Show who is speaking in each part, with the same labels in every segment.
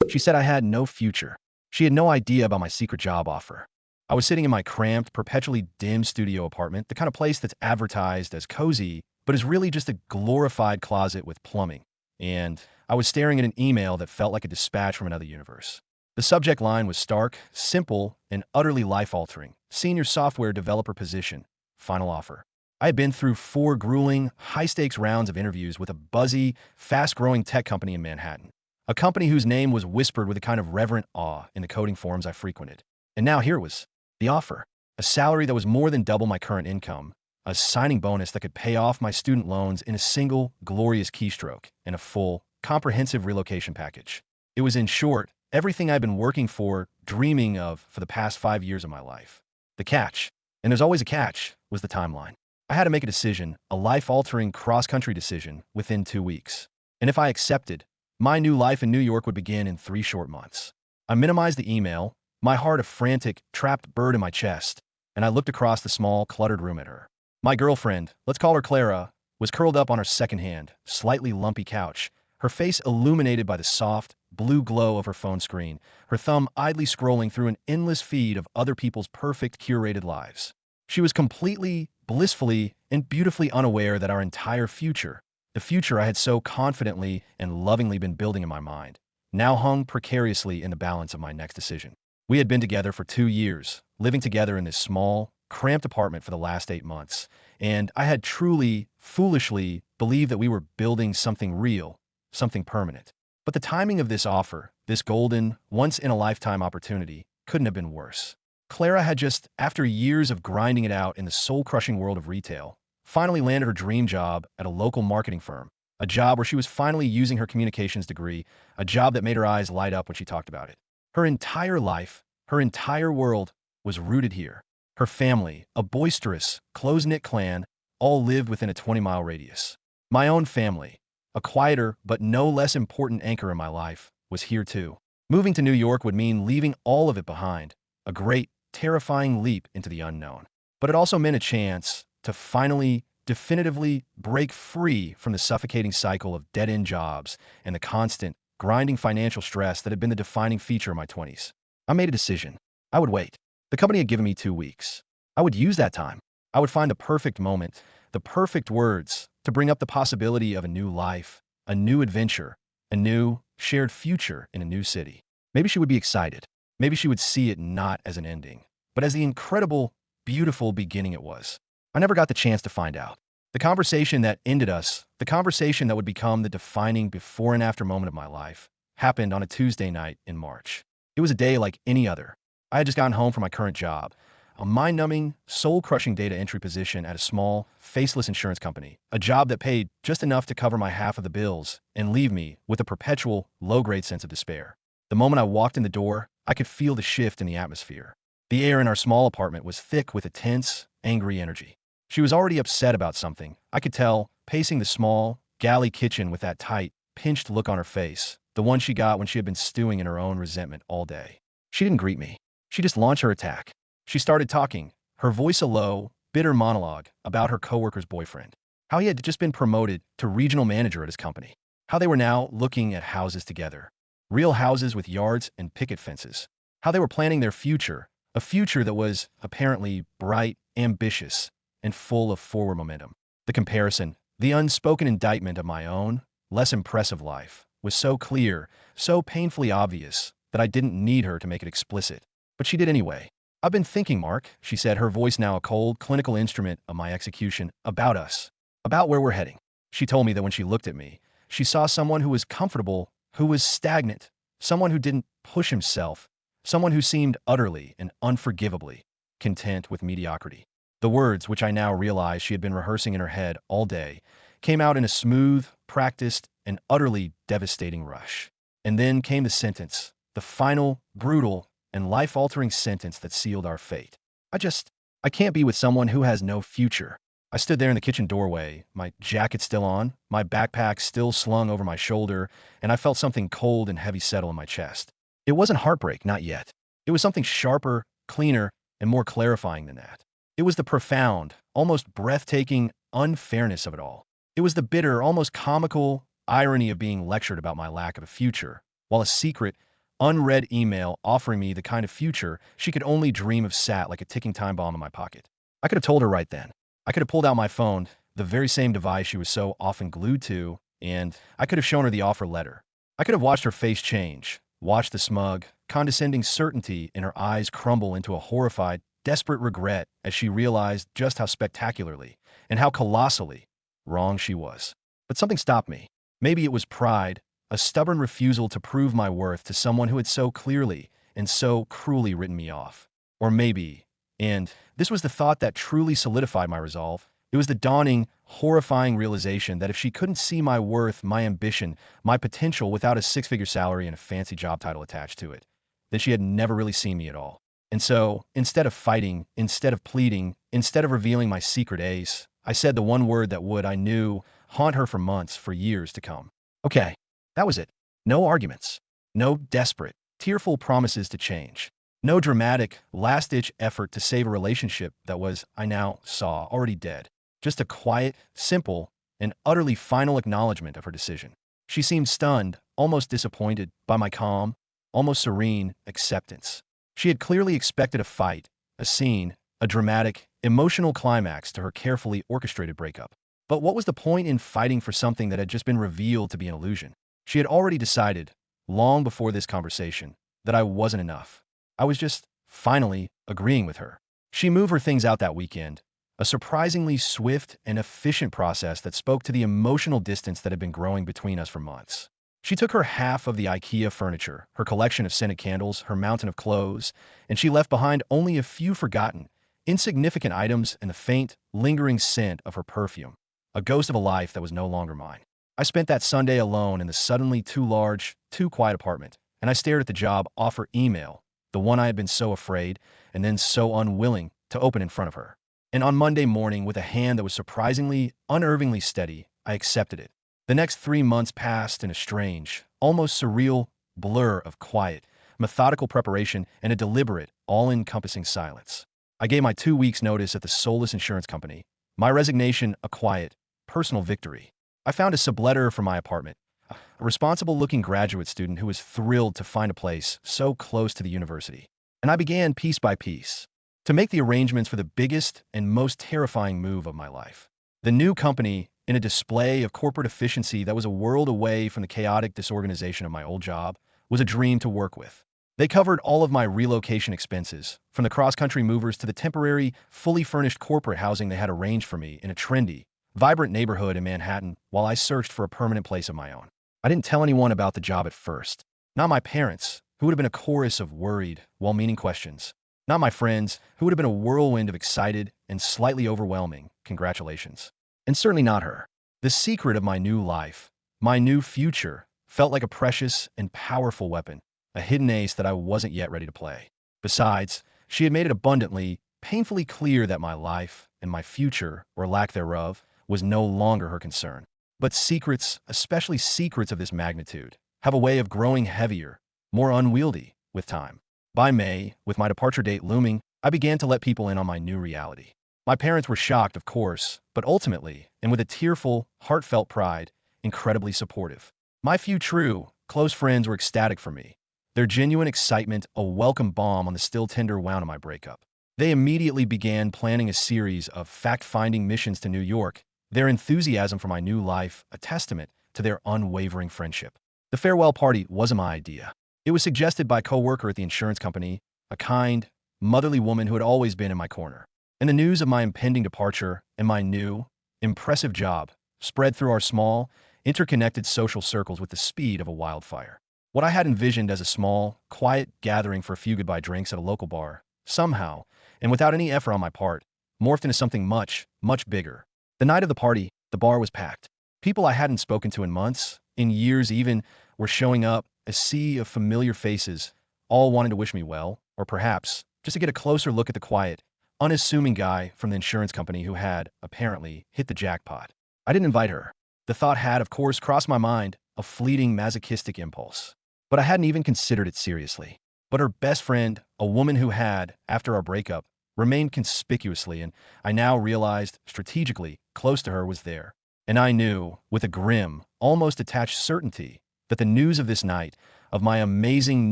Speaker 1: She said I had no future. She had no idea about my secret job offer. I was sitting in my cramped, perpetually dim studio apartment, the kind of place that's advertised as cozy, but is really just a glorified closet with plumbing. And I was staring at an email that felt like a dispatch from another universe. The subject line was stark, simple, and utterly life-altering. Senior software developer position. Final offer. I had been through 4 grueling, high-stakes rounds of interviews with a buzzy, fast-growing tech company in Manhattan. A company whose name was whispered with a kind of reverent awe in the coding forums I frequented. And now here was the offer. A salary that was more than double my current income, a signing bonus that could pay off my student loans in a single, glorious keystroke, and a full, comprehensive relocation package. It was, in short, everything I'd been working for, dreaming of for the past 5 years of my life. The catch, and there's always a catch, was the timeline. I had to make a decision, a life-altering cross-country decision, within 2 weeks. And if I accepted, my new life in New York would begin in 3 short months. I minimized the email, my heart a frantic, trapped bird in my chest, and I looked across the small, cluttered room at her. My girlfriend, let's call her Clara, was curled up on her second-hand, slightly lumpy couch, her face illuminated by the soft, blue glow of her phone screen, her thumb idly scrolling through an endless feed of other people's perfect, curated lives. She was completely, blissfully, and beautifully unaware that our entire future, the future I had so confidently and lovingly been building in my mind, now hung precariously in the balance of my next decision. We had been together for 2 years, living together in this small, cramped apartment for the last 8 months, and I had truly, foolishly believed that we were building something real, something permanent. But the timing of this offer, this golden, once-in-a-lifetime opportunity, couldn't have been worse. Clara had just, after years of grinding it out in the soul-crushing world of retail, finally landed her dream job at a local marketing firm, a job where she was finally using her communications degree, a job that made her eyes light up when she talked about it. Her entire life, her entire world, was rooted here. Her family, a boisterous, close-knit clan, all lived within a 20-mile radius. My own family, a quieter but no less important anchor in my life, was here too. Moving to New York would mean leaving all of it behind, a great, terrifying leap into the unknown. But it also meant a chance to finally, definitively break free from the suffocating cycle of dead-end jobs and the constant, grinding financial stress that had been the defining feature of my 20s. I made a decision. I would wait. The company had given me 2 weeks. I would use that time. I would find the perfect moment, the perfect words to bring up the possibility of a new life, a new adventure, a new, shared future in a new city. Maybe she would be excited. Maybe she would see it not as an ending, but as the incredible, beautiful beginning it was. I never got the chance to find out. The conversation that ended us, the conversation that would become the defining before and after moment of my life, happened on a Tuesday night in March. It was a day like any other. I had just gotten home from my current job, a mind-numbing, soul-crushing data entry position at a small, faceless insurance company, a job that paid just enough to cover my half of the bills and leave me with a perpetual, low-grade sense of despair. The moment I walked in the door, I could feel the shift in the atmosphere. The air in our small apartment was thick with a tense, angry energy. She was already upset about something. I could tell, pacing the small, galley kitchen with that tight, pinched look on her face, the one she got when she had been stewing in her own resentment all day. She didn't greet me. She just launched her attack. She started talking, her voice a low, bitter monologue about her coworker's boyfriend, how he had just been promoted to regional manager at his company, how they were now looking at houses together, real houses with yards and picket fences, how they were planning their future, a future that was apparently bright, ambitious, and full of forward momentum. The comparison, the unspoken indictment of my own, less impressive life, was so clear, so painfully obvious, that I didn't need her to make it explicit. But she did anyway. "I've been thinking, Mark," she said, her voice now a cold, clinical instrument of my execution, "about us, about where we're heading." She told me that when she looked at me, she saw someone who was comfortable, who was stagnant, someone who didn't push himself, someone who seemed utterly and unforgivably content with mediocrity. The words, which I now realized she had been rehearsing in her head all day, came out in a smooth, practiced, and utterly devastating rush. And then came the sentence, the final, brutal, and life-altering sentence that sealed our fate. I can't be with someone who has no future." I stood there in the kitchen doorway, my jacket still on, my backpack still slung over my shoulder, and I felt something cold and heavy settle in my chest. It wasn't heartbreak, not yet. It was something sharper, cleaner, and more clarifying than that. It was the profound, almost breathtaking unfairness of it all. It was the bitter, almost comical irony of being lectured about my lack of a future, while a secret, unread email offering me the kind of future she could only dream of sat like a ticking time bomb in my pocket. I could have told her right then. I could have pulled out my phone, the very same device she was so often glued to, and I could have shown her the offer letter. I could have watched her face change, watched the smug, condescending certainty in her eyes crumble into a horrified, desperate regret as she realized just how spectacularly and how colossally wrong she was. But something stopped me. Maybe it was pride, a stubborn refusal to prove my worth to someone who had so clearly and so cruelly written me off. Or maybe, and this was the thought that truly solidified my resolve, it was the dawning, horrifying realization that if she couldn't see my worth, my ambition, my potential without a six-figure salary and a fancy job title attached to it, then she had never really seen me at all. And so, instead of fighting, instead of pleading, instead of revealing my secret ace, I said the one word that would, I knew, haunt her for months, for years to come. Okay, that was it. No arguments. No desperate, tearful promises to change. No dramatic, last-ditch effort to save a relationship that was, I now saw, already dead. Just a quiet, simple, and utterly final acknowledgement of her decision. She seemed stunned, almost disappointed, by my calm, almost serene acceptance. She had clearly expected a fight, a scene, a dramatic, emotional climax to her carefully orchestrated breakup. But what was the point in fighting for something that had just been revealed to be an illusion? She had already decided, long before this conversation, that I wasn't enough. I was just, finally, agreeing with her. She moved her things out that weekend, a surprisingly swift and efficient process that spoke to the emotional distance that had been growing between us for months. She took her half of the IKEA furniture, her collection of scented candles, her mountain of clothes, and she left behind only a few forgotten, insignificant items and the faint, lingering scent of her perfume, a ghost of a life that was no longer mine. I spent that Sunday alone in the suddenly too large, too quiet apartment, and I stared at the job offer email, the one I had been so afraid and then so unwilling to open in front of her. And on Monday morning, with a hand that was surprisingly, unnervingly steady, I accepted it. The next 3 months passed in a strange, almost surreal blur of quiet, methodical preparation and a deliberate, all-encompassing silence. I gave my 2 weeks' notice at the soulless insurance company, my resignation a quiet, personal victory. I found a subletter for my apartment, a responsible-looking graduate student who was thrilled to find a place so close to the university. And I began piece by piece to make the arrangements for the biggest and most terrifying move of my life. The new company, in a display of corporate efficiency that was a world away from the chaotic disorganization of my old job, was a dream to work with. They covered all of my relocation expenses, from the cross-country movers to the temporary, fully furnished corporate housing they had arranged for me in a trendy, vibrant neighborhood in Manhattan while I searched for a permanent place of my own. I didn't tell anyone about the job at first. Not my parents, who would have been a chorus of worried, well-meaning questions. Not my friends, who would have been a whirlwind of excited and slightly overwhelming congratulations. And certainly not her. The secret of my new life, my new future, felt like a precious and powerful weapon, a hidden ace that I wasn't yet ready to play. Besides, she had made it abundantly, painfully clear that my life and my future, or lack thereof, was no longer her concern. But secrets, especially secrets of this magnitude, have a way of growing heavier, more unwieldy, with time. By May, with my departure date looming, I began to let people in on my new reality. My parents were shocked, of course, but ultimately, and with a tearful, heartfelt pride, incredibly supportive. My few true, close friends were ecstatic for me, their genuine excitement a welcome balm on the still tender wound of my breakup. They immediately began planning a series of fact-finding missions to New York, their enthusiasm for my new life a testament to their unwavering friendship. The farewell party wasn't my idea. It was suggested by a co-worker at the insurance company, a kind, motherly woman who had always been in my corner. And the news of my impending departure and my new, impressive job spread through our small, interconnected social circles with the speed of a wildfire. What I had envisioned as a small, quiet gathering for a few goodbye drinks at a local bar, somehow, and without any effort on my part, morphed into something much, much bigger. The night of the party, the bar was packed. People I hadn't spoken to in months, in years even, were showing up, a sea of familiar faces, all wanting to wish me well, or perhaps just to get a closer look at the quiet, unassuming guy from the insurance company who had, apparently, hit the jackpot. I didn't invite her. The thought had, of course, crossed my mind, a fleeting masochistic impulse. But I hadn't even considered it seriously. But her best friend, a woman who had, after our breakup, remained conspicuously and, I now realized, strategically, close to her was there. And I knew, with a grim, almost detached certainty, that the news of this night, of my amazing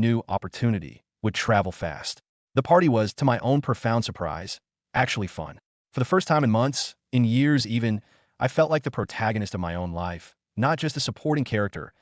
Speaker 1: new opportunity would travel fast. The party was, to my own profound surprise, actually fun. For the first time in months, in years even, I felt like the protagonist of my own life, not just a supporting character,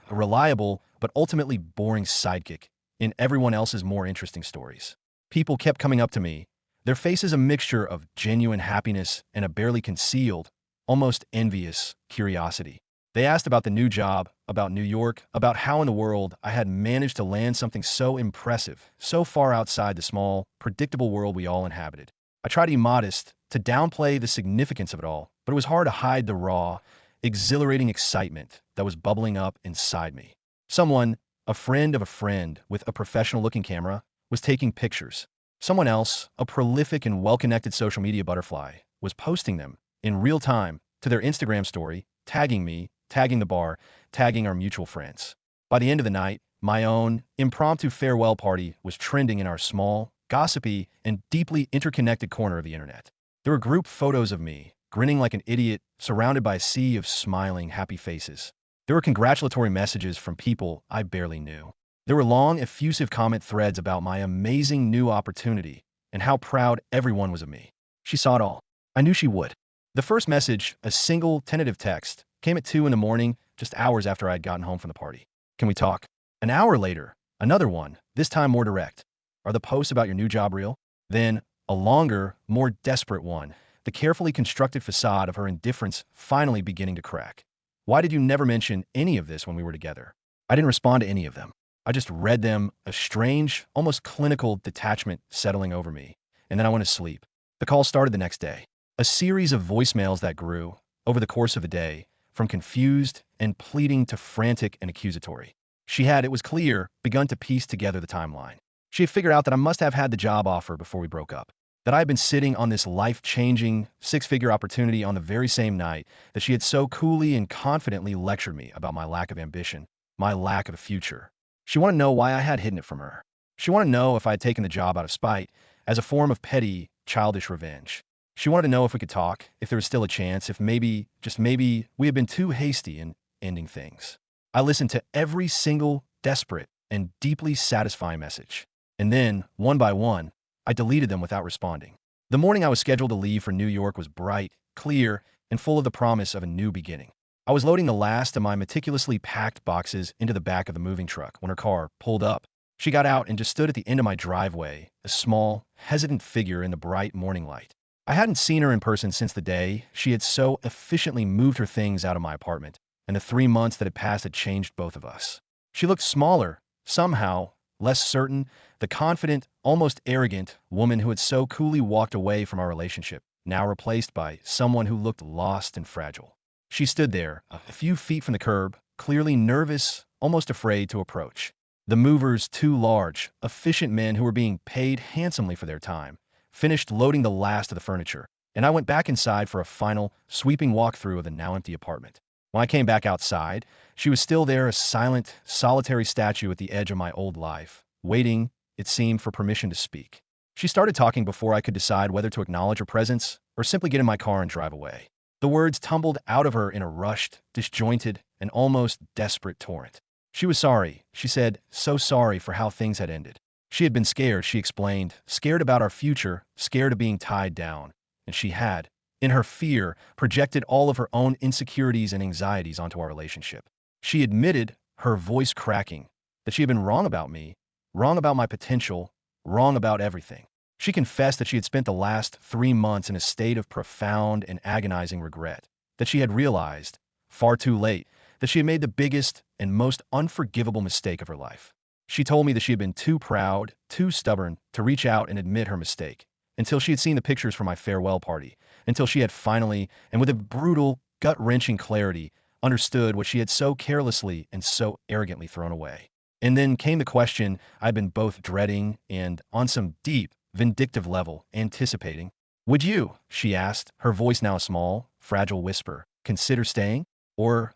Speaker 1: a reliable but ultimately boring sidekick in everyone else's more interesting stories. People kept coming up to me, their faces a mixture of genuine happiness and a barely concealed, almost envious curiosity. They asked about the new job, about New York, about how in the world I had managed to land something so impressive, so far outside the small, predictable world we all inhabited. I tried to be modest, to downplay the significance of it all, but it was hard to hide the raw, exhilarating excitement that was bubbling up inside me. Someone, a friend of a friend with a professional-looking camera, was taking pictures. Someone else, a prolific and well-connected social media butterfly, was posting them in real time to their Instagram story, tagging me, tagging the bar, tagging our mutual friends. By the end of the night, my own impromptu farewell party was trending in our small, gossipy, and deeply interconnected corner of the internet. There were group photos of me, grinning like an idiot, surrounded by a sea of smiling, happy faces. There were congratulatory messages from people I barely knew. There were long, effusive comment threads about my amazing new opportunity and how proud everyone was of me. She saw it all. I knew she would. The first message, a single, tentative text, came at 2 in the morning, just hours after I had gotten home from the party. Can we talk? An hour later, another one, this time more direct. Are the posts about your new job real? Then, a longer, more desperate one, the carefully constructed facade of her indifference finally beginning to crack. Why did you never mention any of this when we were together? I didn't respond to any of them. I just read them, a strange, almost clinical detachment settling over me, and then I went to sleep. The call started the next day. A series of voicemails that grew, over the course of a day, from confused and pleading to frantic and accusatory. She had, it was clear, begun to piece together the timeline. She had figured out that I must have had the job offer before we broke up, that I had been sitting on this life-changing, six-figure opportunity on the very same night that she had so coolly and confidently lectured me about my lack of ambition, my lack of a future. She wanted to know why I had hidden it from her. She wanted to know if I had taken the job out of spite, as a form of petty, childish revenge. She wanted to know if we could talk, if there was still a chance, if maybe, just maybe, we had been too hasty in ending things. I listened to every single desperate and deeply satisfying message. And then, one by one, I deleted them without responding. The morning I was scheduled to leave for New York was bright, clear, and full of the promise of a new beginning. I was loading the last of my meticulously packed boxes into the back of the moving truck when her car pulled up. She got out and just stood at the end of my driveway, a small, hesitant figure in the bright morning light. I hadn't seen her in person since the day she had so efficiently moved her things out of my apartment, and the 3 months that had passed had changed both of us. She looked smaller, somehow, less certain, the confident, almost arrogant woman who had so coolly walked away from our relationship, now replaced by someone who looked lost and fragile. She stood there, a few feet from the curb, clearly nervous, almost afraid to approach. The movers, two large, efficient men who were being paid handsomely for their time, finished loading the last of the furniture, and I went back inside for a final, sweeping walkthrough of the now empty apartment. When I came back outside, she was still there, a silent, solitary statue at the edge of my old life, waiting, it seemed, for permission to speak. She started talking before I could decide whether to acknowledge her presence or simply get in my car and drive away. The words tumbled out of her in a rushed, disjointed, and almost desperate torrent. She was sorry, she said, so sorry for how things had ended. She had been scared, she explained, scared about our future, scared of being tied down. And she had, in her fear, projected all of her own insecurities and anxieties onto our relationship. She admitted, her voice cracking, that she had been wrong about me, wrong about my potential, wrong about everything. She confessed that she had spent the last 3 months in a state of profound and agonizing regret, that she had realized, far too late, that she had made the biggest and most unforgivable mistake of her life. She told me that she had been too proud, too stubborn to reach out and admit her mistake, until she had seen the pictures from my farewell party, until she had finally, and with a brutal, gut-wrenching clarity, understood what she had so carelessly and so arrogantly thrown away. And then came the question I'd been both dreading and, on some deep, vindictive level, anticipating. Would you, she asked, her voice now a small, fragile whisper, consider staying? Or,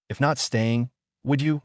Speaker 1: if not staying, would you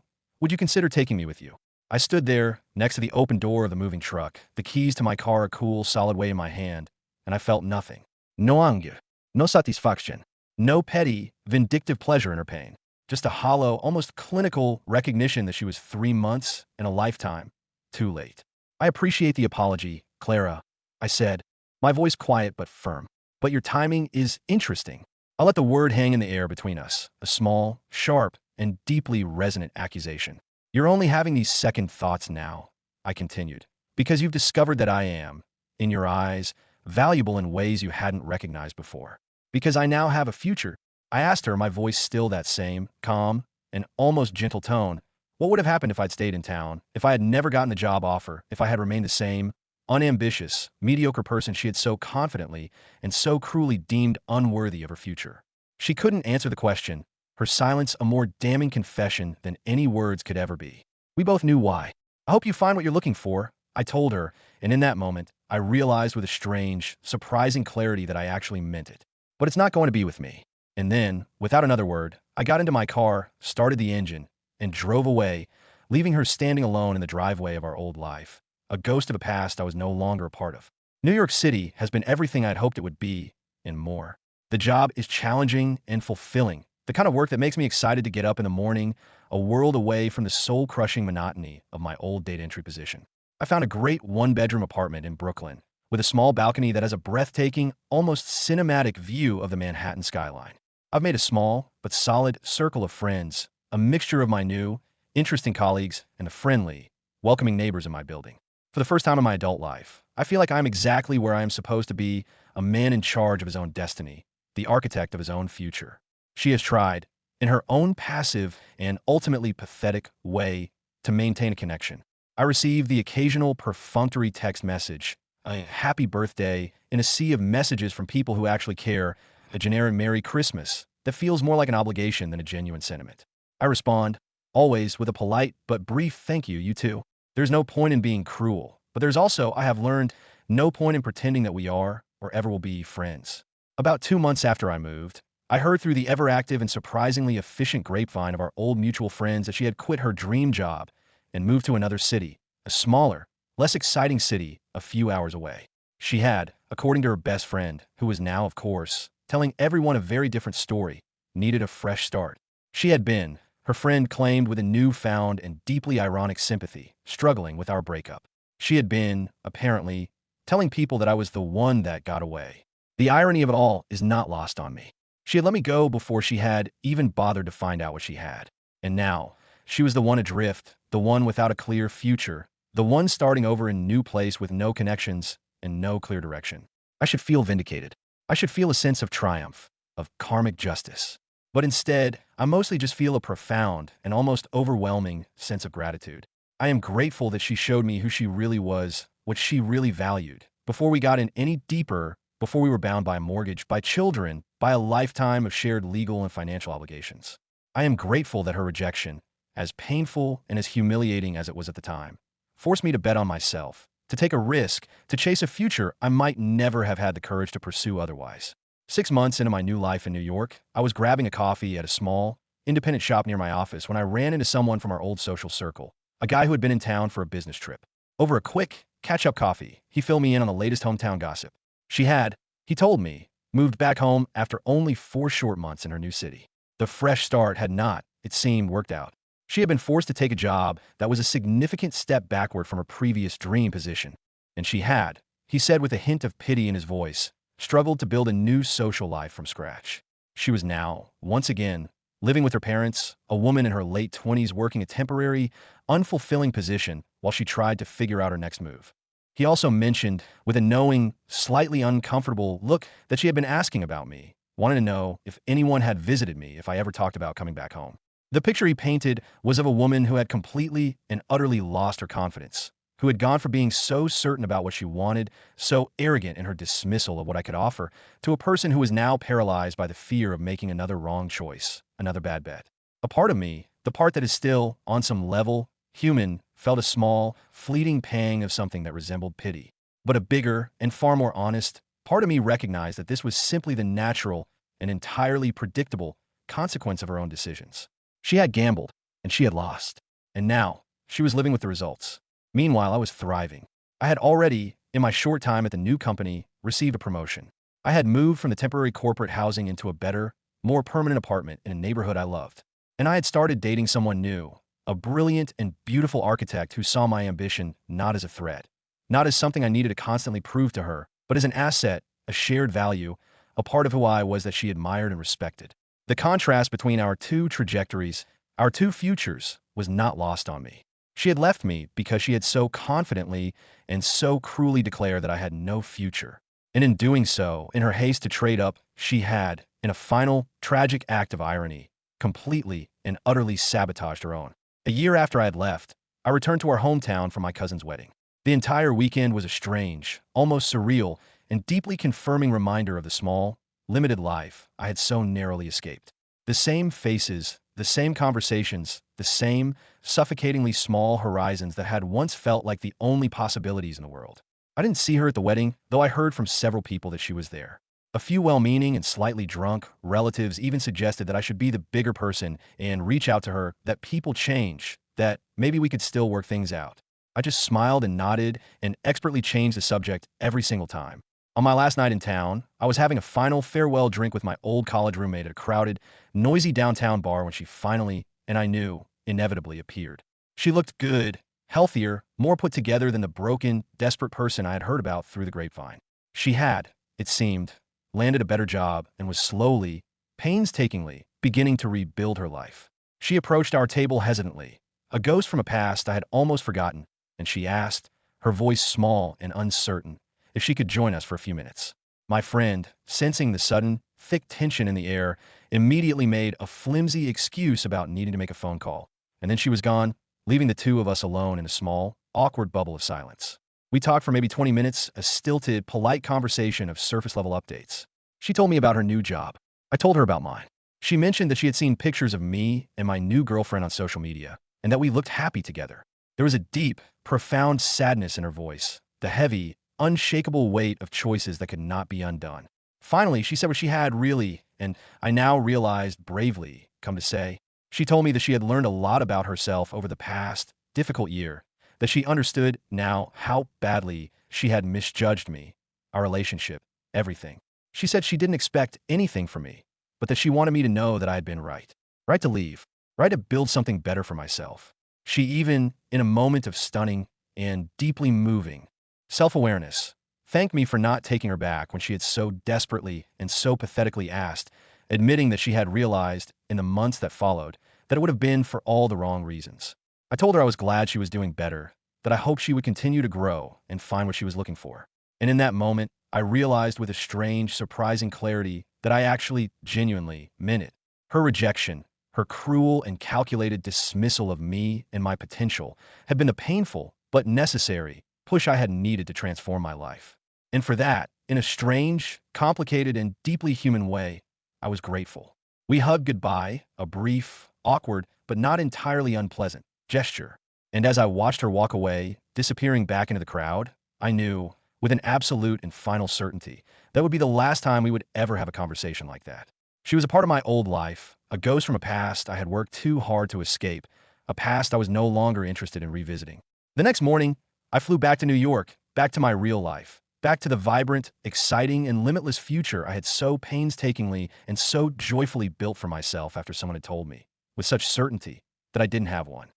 Speaker 1: consider taking me with you? I stood there, next to the open door of the moving truck, the keys to my car a cool, solid weight in my hand, and I felt nothing. No anger, no satisfaction, no petty, vindictive pleasure in her pain. Just a hollow, almost clinical recognition that she was 3 months and a lifetime too late. I appreciate the apology, Clara, I said, my voice quiet but firm. But your timing is interesting. I'll let the word hang in the air between us, a small, sharp, and deeply resonant accusation. You're only having these second thoughts now, I continued, because you've discovered that I am, in your eyes, valuable in ways you hadn't recognized before. Because I now have a future. I asked her, my voice still that same, calm, and almost gentle tone. What would have happened if I'd stayed in town, if I had never gotten the job offer, if I had remained the same, unambitious, mediocre person she had so confidently and so cruelly deemed unworthy of her future? She couldn't answer the question, her silence a more damning confession than any words could ever be. We both knew why. I hope you find what you're looking for, I told her, and in that moment, I realized with a strange, surprising clarity that I actually meant it. But it's not going to be with me. And then, without another word, I got into my car, started the engine, and drove away, leaving her standing alone in the driveway of our old life, a ghost of a past I was no longer a part of. New York City has been everything I'd hoped it would be, and more. The job is challenging and fulfilling, the kind of work that makes me excited to get up in the morning, a world away from the soul-crushing monotony of my old data entry position. I found a great one-bedroom apartment in Brooklyn, with a small balcony that has a breathtaking, almost cinematic view of the Manhattan skyline. I've made a small, but solid circle of friends, a mixture of my new, interesting colleagues and the friendly, welcoming neighbors in my building. For the first time in my adult life, I feel like I'm exactly where I am supposed to be, a man in charge of his own destiny, the architect of his own future. She has tried, in her own passive and ultimately pathetic way, to maintain a connection. I receive the occasional perfunctory text message, a happy birthday, in a sea of messages from people who actually care, a generic Merry Christmas that feels more like an obligation than a genuine sentiment. I respond, always with a polite but brief thank you, you too. There's no point in being cruel, but there's also, I have learned, no point in pretending that we are, or ever will be, friends. About 2 months after I moved, I heard through the ever-active and surprisingly efficient grapevine of our old mutual friends that she had quit her dream job and moved to another city, a smaller, less exciting city a few hours away. She had, according to her best friend, who was now, of course, telling everyone a very different story, needed a fresh start. She had been, her friend claimed with a newfound and deeply ironic sympathy, struggling with our breakup. She had been, apparently, telling people that I was the one that got away. The irony of it all is not lost on me. She had let me go before she had even bothered to find out what she had. And now, she was the one adrift, the one without a clear future, the one starting over in a new place with no connections and no clear direction. I should feel vindicated. I should feel a sense of triumph, of karmic justice. But instead, I mostly just feel a profound and almost overwhelming sense of gratitude. I am grateful that she showed me who she really was, what she really valued, before we got in any deeper, before we were bound by a mortgage, by children, by a lifetime of shared legal and financial obligations. I am grateful that her rejection, as painful and as humiliating as it was at the time, forced me to bet on myself, to take a risk, to chase a future I might never have had the courage to pursue otherwise. 6 months into my new life in New York, I was grabbing a coffee at a small, independent shop near my office when I ran into someone from our old social circle, a guy who had been in town for a business trip. Over a quick, catch-up coffee, he filled me in on the latest hometown gossip. She had, he told me, moved back home after only 4 short months in her new city. The fresh start had not, it seemed, worked out. She had been forced to take a job that was a significant step backward from her previous dream position. And she had, he said with a hint of pity in his voice, struggled to build a new social life from scratch. She was now, once again, living with her parents, a woman in her late 20s working a temporary, unfulfilling position while she tried to figure out her next move. He also mentioned, with a knowing, slightly uncomfortable look, that she had been asking about me, wanting to know if anyone had visited me if I ever talked about coming back home. The picture he painted was of a woman who had completely and utterly lost her confidence, who had gone from being so certain about what she wanted, so arrogant in her dismissal of what I could offer, to a person who was now paralyzed by the fear of making another wrong choice, another bad bet. A part of me, the part that is still, on some level, human, felt a small, fleeting pang of something that resembled pity. But a bigger and far more honest part of me recognized that this was simply the natural and entirely predictable consequence of her own decisions. She had gambled, and she had lost. And now, she was living with the results. Meanwhile, I was thriving. I had already, in my short time at the new company, received a promotion. I had moved from the temporary corporate housing into a better, more permanent apartment in a neighborhood I loved. And I had started dating someone new, a brilliant and beautiful architect who saw my ambition not as a threat, not as something I needed to constantly prove to her, but as an asset, a shared value, a part of who I was that she admired and respected. The contrast between our two trajectories, our two futures, was not lost on me. She had left me because she had so confidently and so cruelly declared that I had no future. And in doing so, in her haste to trade up, she had, in a final, tragic act of irony, completely and utterly sabotaged her own. A year after I had left, I returned to our hometown for my cousin's wedding. The entire weekend was a strange, almost surreal, and deeply confirming reminder of the small, limited life I had so narrowly escaped. The same faces, the same conversations, the same suffocatingly small horizons that had once felt like the only possibilities in the world. I didn't see her at the wedding, though I heard from several people that she was there. A few well-meaning and slightly drunk relatives even suggested that I should be the bigger person and reach out to her, that people change, that maybe we could still work things out. I just smiled and nodded and expertly changed the subject every single time. On my last night in town, I was having a final farewell drink with my old college roommate at a crowded, noisy downtown bar when she finally, and I knew, inevitably appeared. She looked good, healthier, more put together than the broken, desperate person I had heard about through the grapevine. She had, it seemed, landed a better job and was slowly, painstakingly, beginning to rebuild her life. She approached our table hesitantly, a ghost from a past I had almost forgotten, and she asked, her voice small and uncertain, if she could join us for a few minutes. My friend, sensing the sudden, thick tension in the air, immediately made a flimsy excuse about needing to make a phone call. And then she was gone, leaving the two of us alone in a small, awkward bubble of silence. We talked for maybe 20 minutes, a stilted, polite conversation of surface-level updates. She told me about her new job. I told her about mine. She mentioned that she had seen pictures of me and my new girlfriend on social media, and that we looked happy together. There was a deep, profound sadness in her voice, the heavy, unshakable weight of choices that could not be undone. Finally, she said what she had really, and I now realized bravely, come to say. She told me that she had learned a lot about herself over the past, difficult year, that she understood now how badly she had misjudged me, our relationship, everything. She said she didn't expect anything from me, but that she wanted me to know that I had been right. Right to leave, right to build something better for myself. She even, in a moment of stunning and deeply moving self-awareness, thanked me for not taking her back when she had so desperately and so pathetically asked, admitting that she had realized, in the months that followed, that it would have been for all the wrong reasons. I told her I was glad she was doing better, that I hoped she would continue to grow and find what she was looking for. And in that moment, I realized with a strange, surprising clarity that I actually, genuinely, meant it. Her rejection, her cruel and calculated dismissal of me and my potential, had been a painful, but necessary, push I had needed to transform my life. And for that, in a strange, complicated, and deeply human way, I was grateful. We hugged goodbye, a brief, awkward, but not entirely unpleasant gesture. And as I watched her walk away, disappearing back into the crowd, I knew, with an absolute and final certainty, that would be the last time we would ever have a conversation like that. She was a part of my old life, a ghost from a past I had worked too hard to escape, a past I was no longer interested in revisiting. The next morning, I flew back to New York, back to my real life, back to the vibrant, exciting, and limitless future I had so painstakingly and so joyfully built for myself after someone had told me, with such certainty, that I didn't have one.